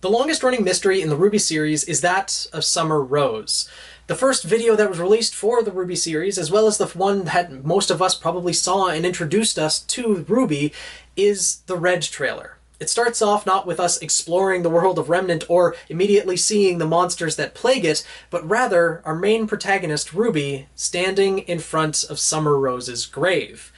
The longest running mystery in the RWBY series is that of Summer Rose. The first video that was released for the RWBY series, as well as the one that most of us probably saw and introduced us to RWBY, is the Red trailer. It starts off not with us exploring the world of Remnant or immediately seeing the monsters that plague it, but rather our main protagonist, RWBY, standing in front of Summer Rose's grave.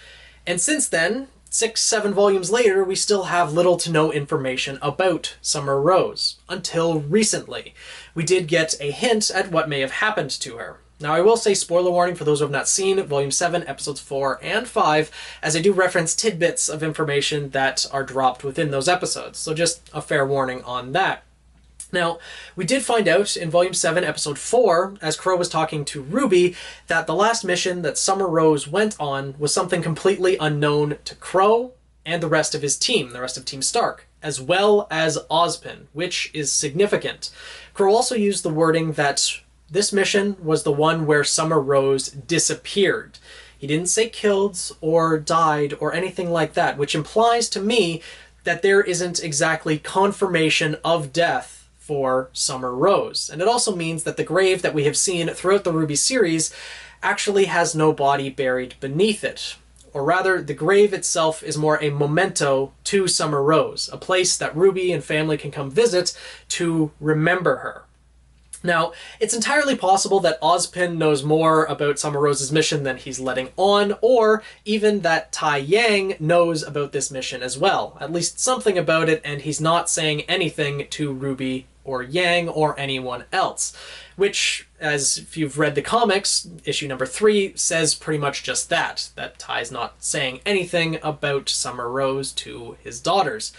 And since then, 6-7 volumes later, we still have little to no information about Summer Rose. Until recently. We did get a hint at what may have happened to her. Now I will say, spoiler warning for those who have not seen Volume 7, Episodes 4 and 5, as I do reference tidbits of information that are dropped within those episodes. So just a fair warning on that. Now, we did find out in Volume 7, Episode 4, as Qrow was talking to RWBY, that the last mission that Summer Rose went on was something completely unknown to Qrow and the rest of his team, the rest of Team Stark, as well as Ozpin, which is significant. Qrow also used the wording that this mission was the one where Summer Rose disappeared. He didn't say killed or died or anything like that, which implies to me that there isn't exactly confirmation of death for Summer Rose. And it also means that the grave that we have seen throughout the RWBY series actually has no body buried beneath it. Or rather, the grave itself is more a memento to Summer Rose, a place that RWBY and family can come visit to remember her. Now, it's entirely possible that Ozpin knows more about Summer Rose's mission than he's letting on, or even that Tai Yang knows about this mission as well. At least something about it, and he's not saying anything to RWBY or Yang or anyone else. Which, as if you've read the comics, issue number 3 says pretty much just that Tai's not saying anything about Summer Rose to his daughters.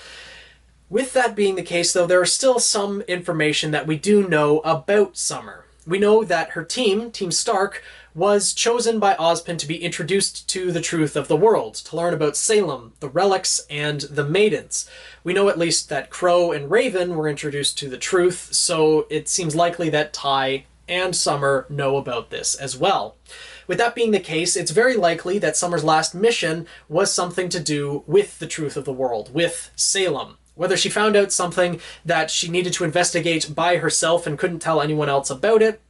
With that being the case, though, there is still some information that we do know about Summer. We know that her team, Team Stark, was chosen by Ozpin to be introduced to the truth of the world, to learn about Salem, the relics, and the maidens. We know at least that Qrow and Raven were introduced to the truth, so it seems likely that Tai and Summer know about this as well. With that being the case, it's very likely that Summer's last mission was something to do with the truth of the world, with Salem. Whether she found out something that she needed to investigate by herself and couldn't tell anyone else about it,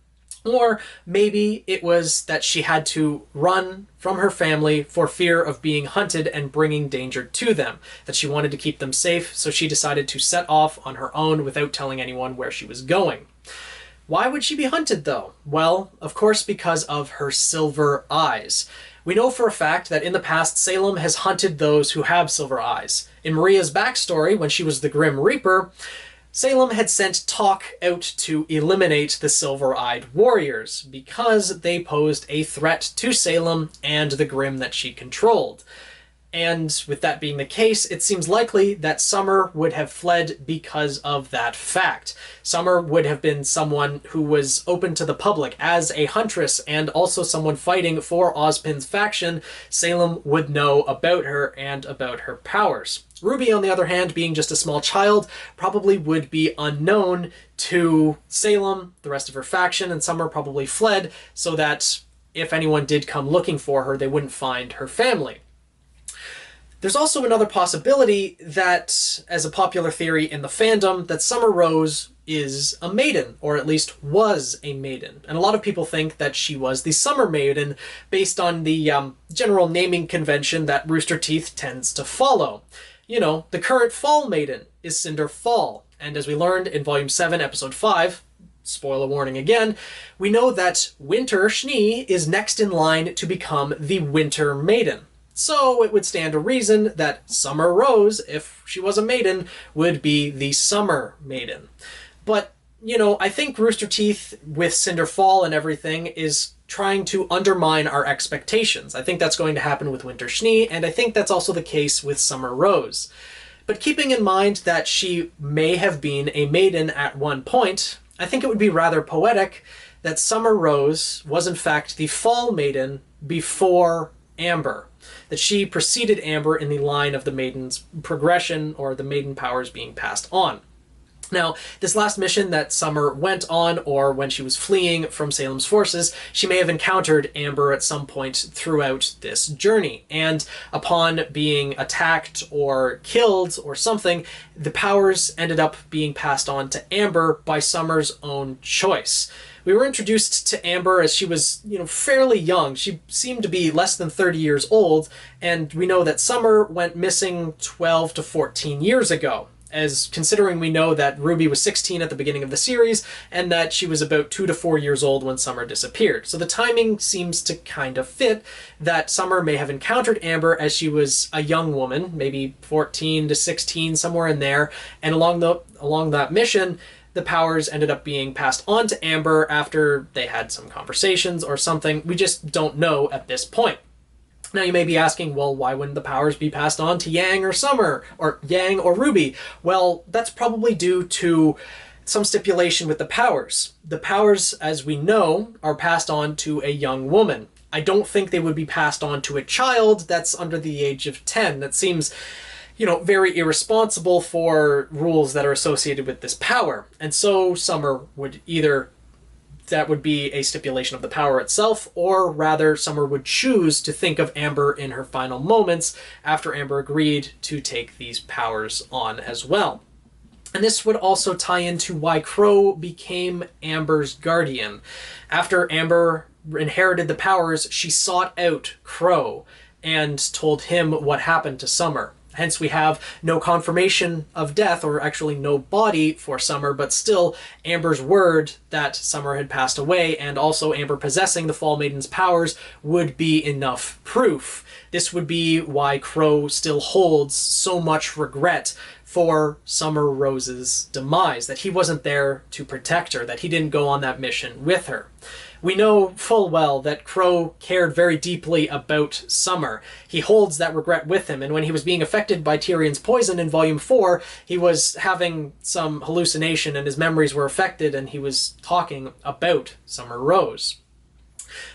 or maybe it was that she had to run from her family for fear of being hunted and bringing danger to them, that she wanted to keep them safe, so she decided to set off on her own without telling anyone where she was going. Why would she be hunted, though? Well, of course because of her silver eyes. We know for a fact that in the past, Salem has hunted those who have silver eyes. In Maria's backstory, when she was the Grim Reaper, Salem had sent Talk out to eliminate the silver-eyed warriors because they posed a threat to Salem and the Grim that she controlled. And with that being the case, it seems likely that Summer would have fled because of that fact. Summer would have been someone who was open to the public as a huntress and also someone fighting for Ozpin's faction. Salem would know about her and about her powers. RWBY, on the other hand, being just a small child, probably would be unknown to Salem, the rest of her faction, and Summer probably fled so that if anyone did come looking for her, they wouldn't find her family. There's also another possibility that, as a popular theory in the fandom, that Summer Rose is a maiden, or at least was a maiden. And a lot of people think that she was the Summer Maiden based on the general naming convention that Rooster Teeth tends to follow. You know, the current Fall Maiden is Cinder Fall, and as we learned in Volume 7, Episode 5, spoiler warning again, we know that Winter Schnee is next in line to become the Winter Maiden. So it would stand to reason that Summer Rose, if she was a maiden, would be the Summer Maiden. But, you know, I think Rooster Teeth, with Cinder Fall and everything, is trying to undermine our expectations. I think that's going to happen with Winter Schnee, and I think that's also the case with Summer Rose. But keeping in mind that she may have been a maiden at one point, I think it would be rather poetic that Summer Rose was in fact the Fall Maiden before Amber. That she preceded Amber in the line of the Maiden's progression, or the Maiden powers being passed on. Now, this last mission that Summer went on, or when she was fleeing from Salem's forces, she may have encountered Amber at some point throughout this journey. And upon being attacked or killed or something, the powers ended up being passed on to Amber by Summer's own choice. We were introduced to Amber as she was, fairly young. She seemed to be less than 30 years old, and we know that Summer went missing 12 to 14 years ago. As considering we know that RWBY was 16 at the beginning of the series, and that she was about 2 to 4 years old when Summer disappeared. So the timing seems to kind of fit that Summer may have encountered Amber as she was a young woman, maybe 14 to 16, somewhere in there, and along that mission, the powers ended up being passed on to Amber after they had some conversations or something. We just don't know at this point. Now you may be asking, well, why wouldn't the powers be passed on to Yang or Summer, or Yang or RWBY? Well, that's probably due to some stipulation with the powers. The powers, as we know, are passed on to a young woman. I don't think they would be passed on to a child that's under the age of 10. That seems, very irresponsible for rules that are associated with this power. And so Summer would that would be a stipulation of the power itself, or rather Summer would choose to think of Amber in her final moments after Amber agreed to take these powers on as well. And this would also tie into why Qrow became Amber's guardian. After Amber inherited the powers, she sought out Qrow and told him what happened to Summer. Hence we have no confirmation of death, or actually no body for Summer, but still Amber's word that Summer had passed away, and also Amber possessing the Fall Maiden's powers, would be enough proof. This would be why Qrow still holds so much regret for Summer Rose's demise, that he wasn't there to protect her, that he didn't go on that mission with her. We know full well that Qrow cared very deeply about Summer. He holds that regret with him, and when he was being affected by Tyrion's poison in Volume 4, he was having some hallucination and his memories were affected, and he was talking about Summer Rose.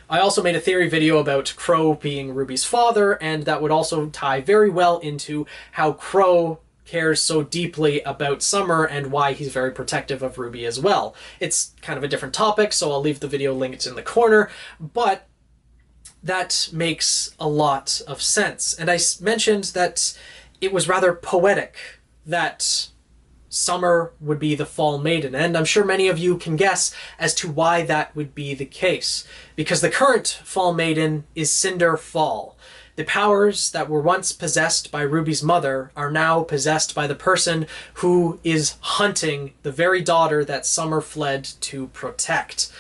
I also made a theory video about Qrow being RWBY's father, and that would also tie very well into how Qrow cares so deeply about Summer and why he's very protective of RWBY as well. It's kind of a different topic, so I'll leave the video linked in the corner, but that makes a lot of sense. And I mentioned that it was rather poetic that Summer would be the Fall Maiden, and I'm sure many of you can guess as to why that would be the case. Because the current Fall Maiden is Cinder Fall. The powers that were once possessed by RWBY's mother are now possessed by the person who is hunting the very daughter that Summer fled to protect.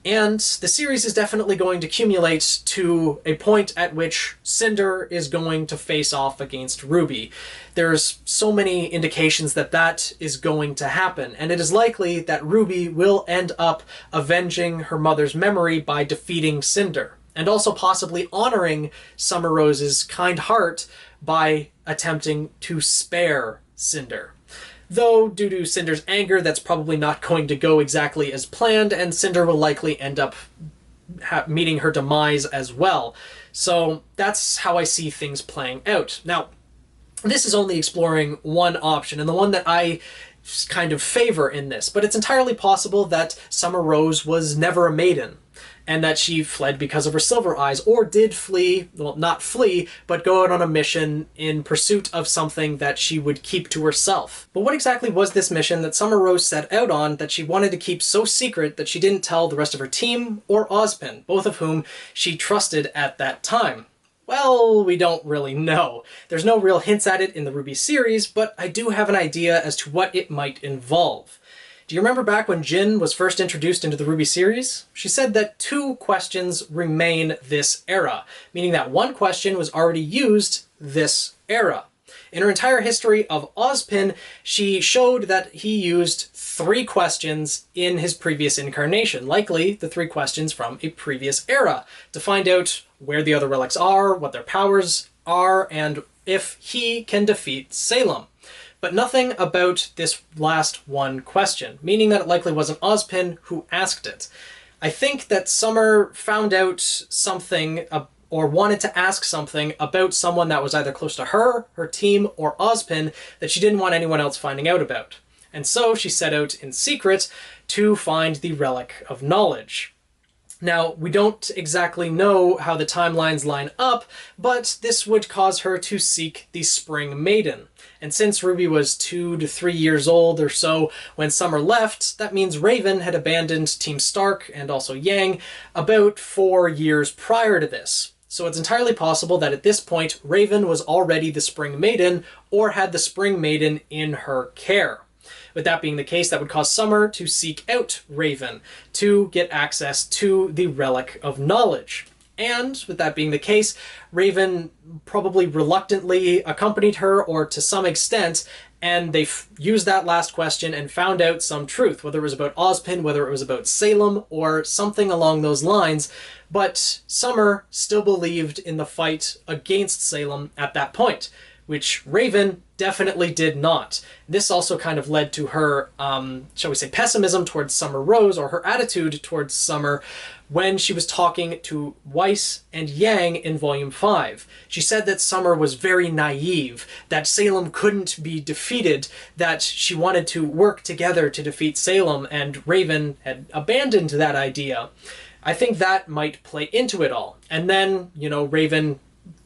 And the series is definitely going to accumulate to a point at which Cinder is going to face off against RWBY. There's so many indications that that is going to happen, and it is likely that RWBY will end up avenging her mother's memory by defeating Cinder, and also possibly honoring Summer Rose's kind heart by attempting to spare Cinder. Though, due to Cinder's anger, that's probably not going to go exactly as planned, and Cinder will likely end up meeting her demise as well. So that's how I see things playing out. Now, this is only exploring one option, and the one that I kind of favor in this, but it's entirely possible that Summer Rose was never a maiden, and that she fled because of her silver eyes, or did flee, well, not flee, but go out on a mission in pursuit of something that she would keep to herself. But what exactly was this mission that Summer Rose set out on that she wanted to keep so secret that she didn't tell the rest of her team or Ozpin, both of whom she trusted at that time? Well, we don't really know. There's no real hints at it in the RWBY series, but I do have an idea as to what it might involve. Do you remember back when Jin was first introduced into the RWBY series? She said that 2 questions remain this era, meaning that 1 question was already used this era. In her entire history of Ozpin, she showed that he used 3 questions in his previous incarnation, likely the 3 questions from a previous era, to find out where the other relics are, what their powers are, and if he can defeat Salem. But nothing about this last 1 question, meaning that it likely wasn't Ozpin who asked it. I think that Summer found out something, or wanted to ask something about someone that was either close to her, her team, or Ozpin that she didn't want anyone else finding out about. And so she set out in secret to find the Relic of Knowledge. Now, we don't exactly know how the timelines line up, but this would cause her to seek the Spring Maiden. And since RWBY was 2 to 3 years old or so when Summer left, that means Raven had abandoned Team Stark and also Yang about 4 years prior to this. So it's entirely possible that at this point, Raven was already the Spring Maiden or had the Spring Maiden in her care. With that being the case, that would cause Summer to seek out Raven to get access to the Relic of Knowledge. And with that being the case, Raven probably reluctantly accompanied her, or to some extent, and they used that last question and found out some truth, whether it was about Ozpin, whether it was about Salem, or something along those lines. But Summer still believed in the fight against Salem at that point, which Raven definitely did not. This also kind of led to her, shall we say, pessimism towards Summer Rose, or her attitude towards Summer, when she was talking to Weiss and Yang in Volume 5. She said that Summer was very naive, that Salem couldn't be defeated, that she wanted to work together to defeat Salem, and Raven had abandoned that idea. I think that might play into it all. And then, you know, Raven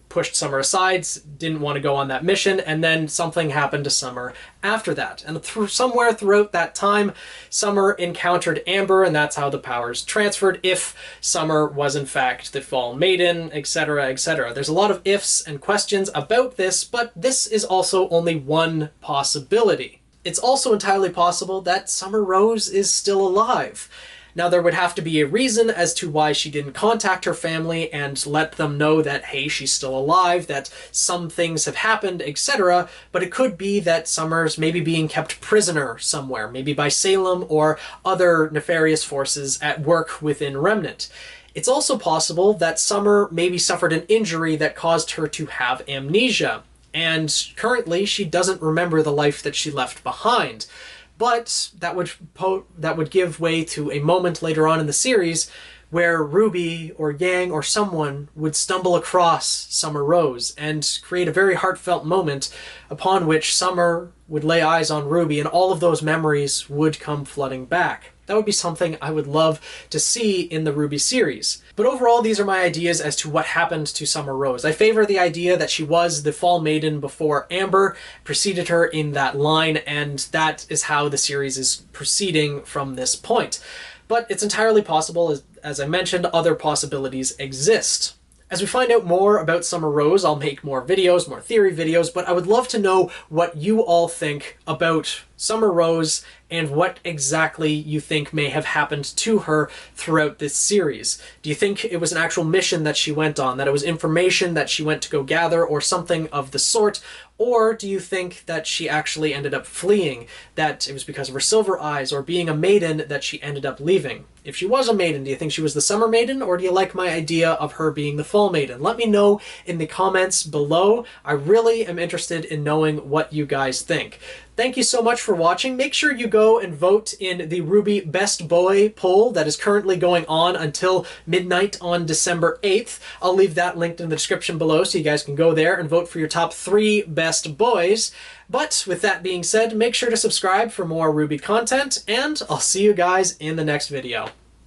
pushed Summer aside, didn't want to go on that mission, and then something happened to Summer after that. And somewhere throughout that time, Summer encountered Amber, and that's how the powers transferred, if Summer was in fact the Fall Maiden, etc., etc. There's a lot of ifs and questions about this, but this is also only one possibility. It's also entirely possible that Summer Rose is still alive. Now, there would have to be a reason as to why she didn't contact her family and let them know that, hey, she's still alive, that some things have happened, etc. But it could be that Summer's maybe being kept prisoner somewhere, maybe by Salem or other nefarious forces at work within Remnant. It's also possible that Summer maybe suffered an injury that caused her to have amnesia, and currently she doesn't remember the life that she left behind. But that would give way to a moment later on in the series where RWBY or Yang or someone would stumble across Summer Rose and create a very heartfelt moment upon which Summer would lay eyes on RWBY, and all of those memories would come flooding back. That would be something I would love to see in the RWBY series. But overall, these are my ideas as to what happened to Summer Rose. I favor the idea that she was the Fall Maiden before Amber preceded her in that line, and that is how the series is proceeding from this point. But it's entirely possible, as I mentioned, other possibilities exist. As we find out more about Summer Rose, I'll make more videos, more theory videos, but I would love to know what you all think about Summer Rose and what exactly you think may have happened to her throughout this series. Do you think it was an actual mission that she went on, that it was information that she went to go gather or something of the sort? Or do you think that she actually ended up fleeing, that it was because of her silver eyes or being a maiden that she ended up leaving? If she was a maiden, do you think she was the Summer Maiden, or do you like my idea of her being the Fall Maiden? Let me know in the comments below. I really am interested in knowing what you guys think. Thank you so much for watching. Make sure you go and vote in the RWBY Best Boy poll that is currently going on until midnight on December 8th. I'll leave that linked in the description below so you guys can go there and vote for your top 3 best boys. But with that being said, make sure to subscribe for more RWBY content, and I'll see you guys in the next video.